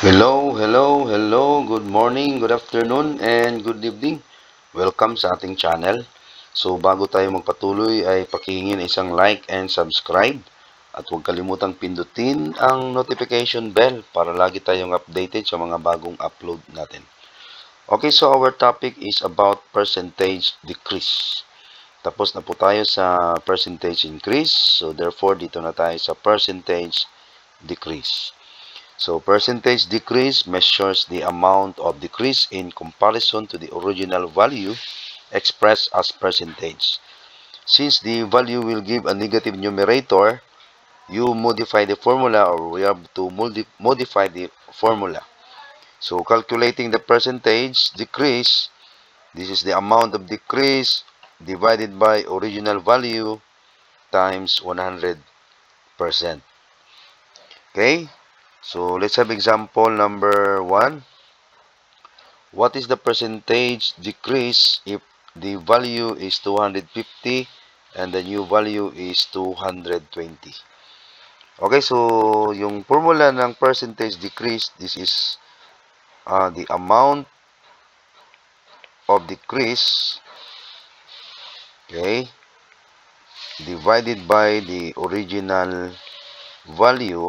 Hello. Good morning, good afternoon, and good evening. Welcome sa ating channel. So, bago tayo magpatuloy ay pakihingin isang like and subscribe. At huwag kalimutang pindutin ang notification bell para lagi tayong updated sa mga bagong upload natin. Okay, so our topic is about percentage decrease. Tapos na po tayo sa percentage increase. So, therefore, dito na tayo sa percentage decrease. So, percentage decrease measures the amount of decrease in comparison to the original value expressed as percentage. Since the value will give a negative numerator, you modify the formula, or we have to modify the formula. So, calculating the percentage decrease, this is the amount of decrease divided by original value times 100%. Okay? So, let's have example number 1. What is the percentage decrease if the value is 250 and the new value is 220? Okay, so yung formula ng percentage decrease, this is the amount of decrease, okay, divided by the original value,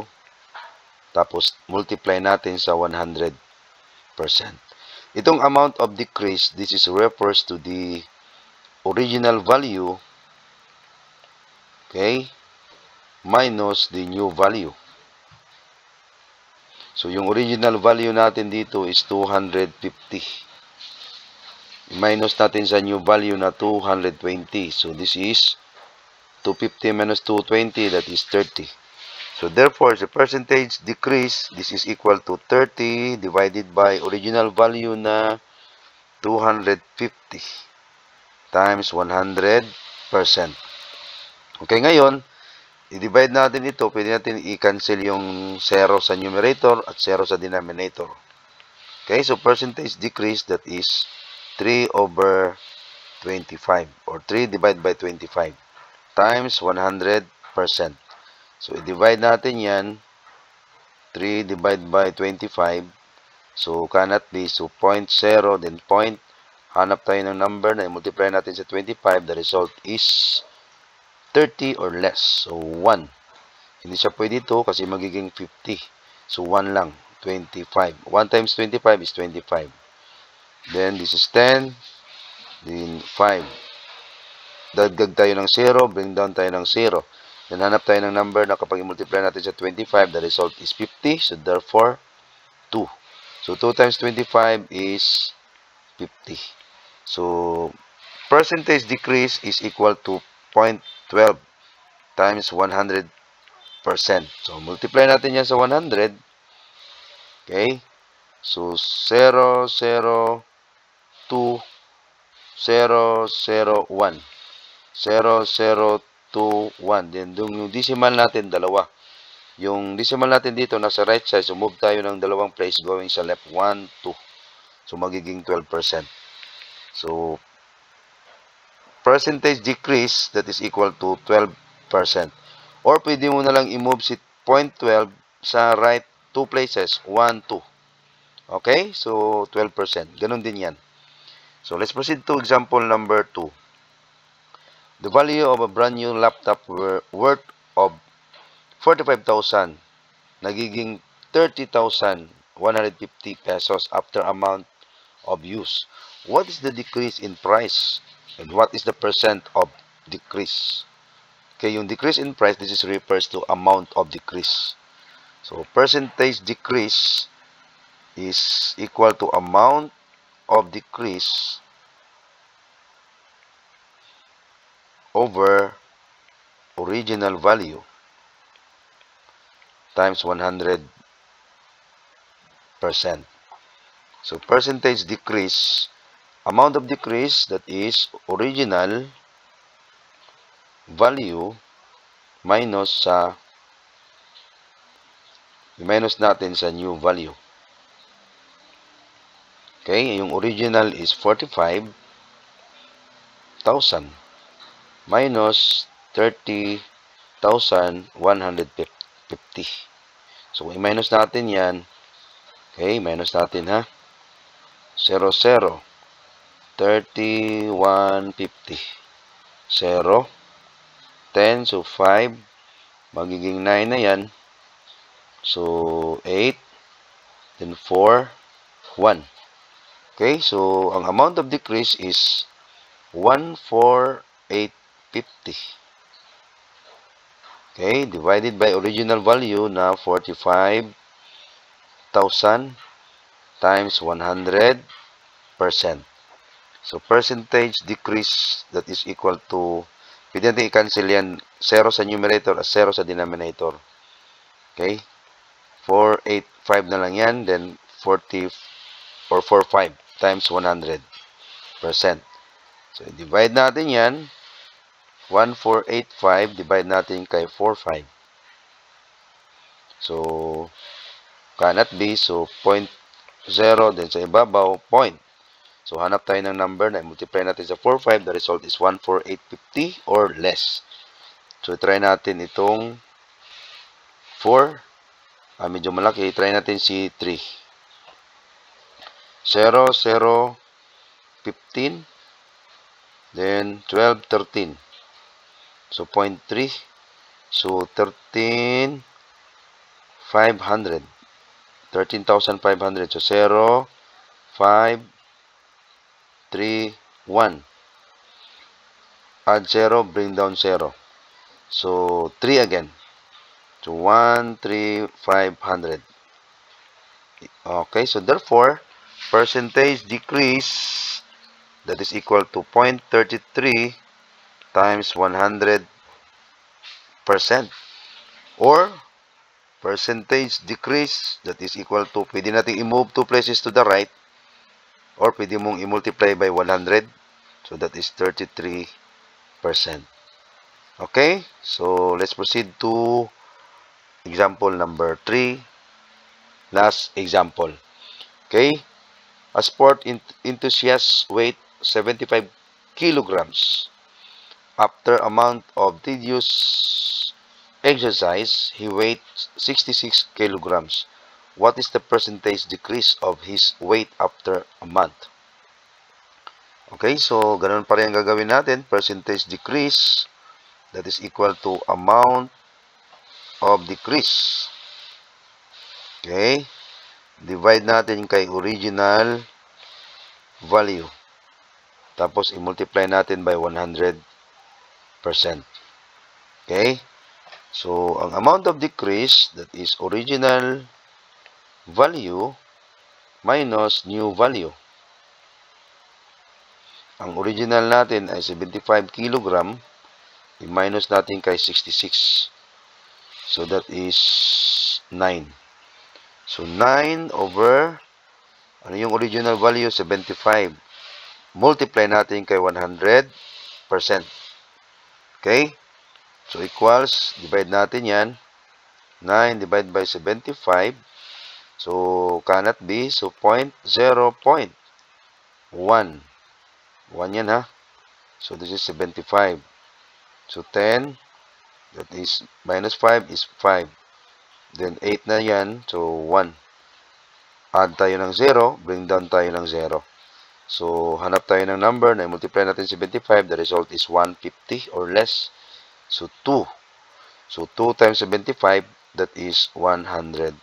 tapos multiply natin sa 100%. Itong amount of decrease, this is refers to the original value, okay, minus the new value. So, yung original value natin dito is 250. Minus natin sa new value na 220. So, this is 250 minus 220, that is 30. So, therefore, the percentage decrease, this is equal to 30 divided by original value na 250 times 100%. Okay, ngayon, i-divide natin ito. Pwede natin i-cancel yung 0 sa numerator at 0 sa denominator. Okay, so percentage decrease, that is 3 over 25 or 3 divided by 25 times 100%. So, i-divide natin yan. 3 divided by 25. So, cannot be. So, 0.0, then point. Hanap tayo ng number na i-multiply natin sa 25. The result is 30 or less. So, 1. Hindi siya pwede ito kasi magiging 50. So, 1 lang. 25. 1 times 25 is 25. Then, this is 10. Then, 5. Dagdag tayo ng 0. Bring down tayo ng 0. Then, hanap tayo ng number na kapag i-multiply natin sa 25, the result is 50. So, therefore, 2. So, 2 times 25 is 50. So, percentage decrease is equal to 0.12 times 100%. So, multiply natin yan sa 100. Okay? So, 0, 0, 2, 0, 0, 1. 0, 0, 2, 1. Then, yung decimal natin, dalawa. Yung decimal natin dito, nasa right side. So, move tayo ng dalawang place going sa left. 1, 2. So, magiging 12%. So, percentage decrease, that is equal to 12%. Or, pwede mo na lang i-move si 0.12 sa right 2 places. 1, 2. Okay? So, 12%. Ganun din yan. So, let's proceed to example number 2. The value of a brand new laptop worth of 45,000 nagiging 30,150 pesos after amount of use. What is the decrease in price? And what is the percent of decrease? Okay, yung decrease in price, this is refers to amount of decrease. So, percentage decrease is equal to amount of decrease over original value times 100%. So, percentage decrease, amount of decrease, that is original value minus sa minus natin sa new value. Okay, yung original is 45,000 minus 30,150. So, i-minus natin yan. Okay, minus natin ha. 0, 0. 3150. 0. 10, so 5. Magiging 9 na yan. So, 8. Then 4, 1. Okay, so ang amount of decrease is 14850. Okay, divided by original value na 45,000 times 100%. So, percentage decrease that is equal to, pwede natin i-cancel yan, 0 sa numerator at 0 sa denominator. Okay, 485 na lang yan, then 40 or 45 times 100%. So, divide natin yan. 1485, divide natin kay 45. So, cannot be. So, 0, then sa ibabaw, point. So, hanap tayo ng number na multiply natin sa 45. The result is 14850 or less. So, try natin itong 4. Medyo malaki. Try natin si 3. 0, 0, 15. Then, 12, 13. So, 0.3. So, 13,500. 13,500. So, 0, 5, 3, 1. Add 0, bring down 0. So, 3 again. So, 1, 3, 500. Okay, so therefore, percentage decrease that is equal to 0.33 times 100%. Or, percentage decrease that is equal to, pwede natin i-move 2 places to the right, or pwede mong i-multiply by 100. So, that is 33%. Okay, so let's proceed to example number 3. Last example. Okay, a sport enthusiast weight 75 kilograms. After a month of tedious exercise, he weighed 66 kilograms. What is the percentage decrease of his weight after a month? Okay, so ganun pa rin ang gagawin natin. Percentage decrease, that is equal to amount of decrease. Okay, divide natin kay original value. Tapos, i-multiply natin by 100%. Okay, so ang amount of decrease, that is original value minus new value. Ang original natin ay 75 kg, i-minus natin kay 66. So, that is 9. So, 9 over, ano yung original value? 75. Multiply natin kay 100%. Okay? So, equals, divide natin yan. 9 divided by 75. So, cannot be. So, 0.1. 1 yan ha. So, this is 75. So, 10. That is, minus 5 is 5. Then, 8 na yan. So, 1. Add tayo ng 0. Bring down tayo ng 0. So, hanap tayo ng number na multiply natin 75. The result is 150 or less. So, 2. So, 2 times 75, that is 150.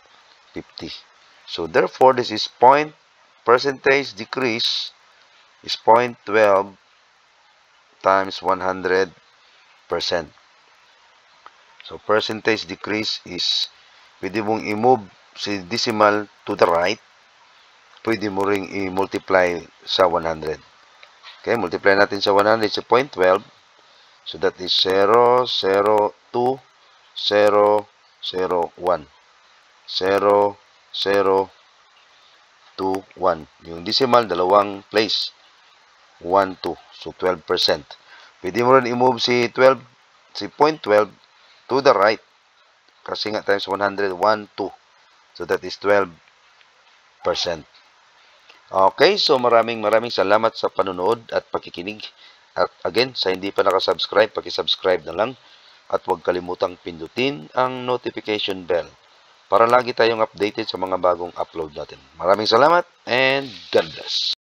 So, therefore, this is percentage decrease is 0.12 times 100%. So, percentage decrease is, pwede mong i-move si decimal to the right. Pwede mo ring i-multiply sa 100. Okay, multiply natin sa 100 sa 0.12. So, that is 0, 0, 2, 0, 0, 1. 0, 0, 2, 1. Yung decimal, dalawang place. 1, 2. So, 12%. Pwede mo rin i-move si 0.12 to the right. Kasi nga times 100, 1, 2. So, that is 12%. Okay, so maraming salamat sa panonood at pakikinig. At again, sa hindi pa nakasubscribe, paki-subscribe na lang. At huwag kalimutang pindutin ang notification bell para lagi tayong updated sa mga bagong upload natin. Maraming salamat and God bless.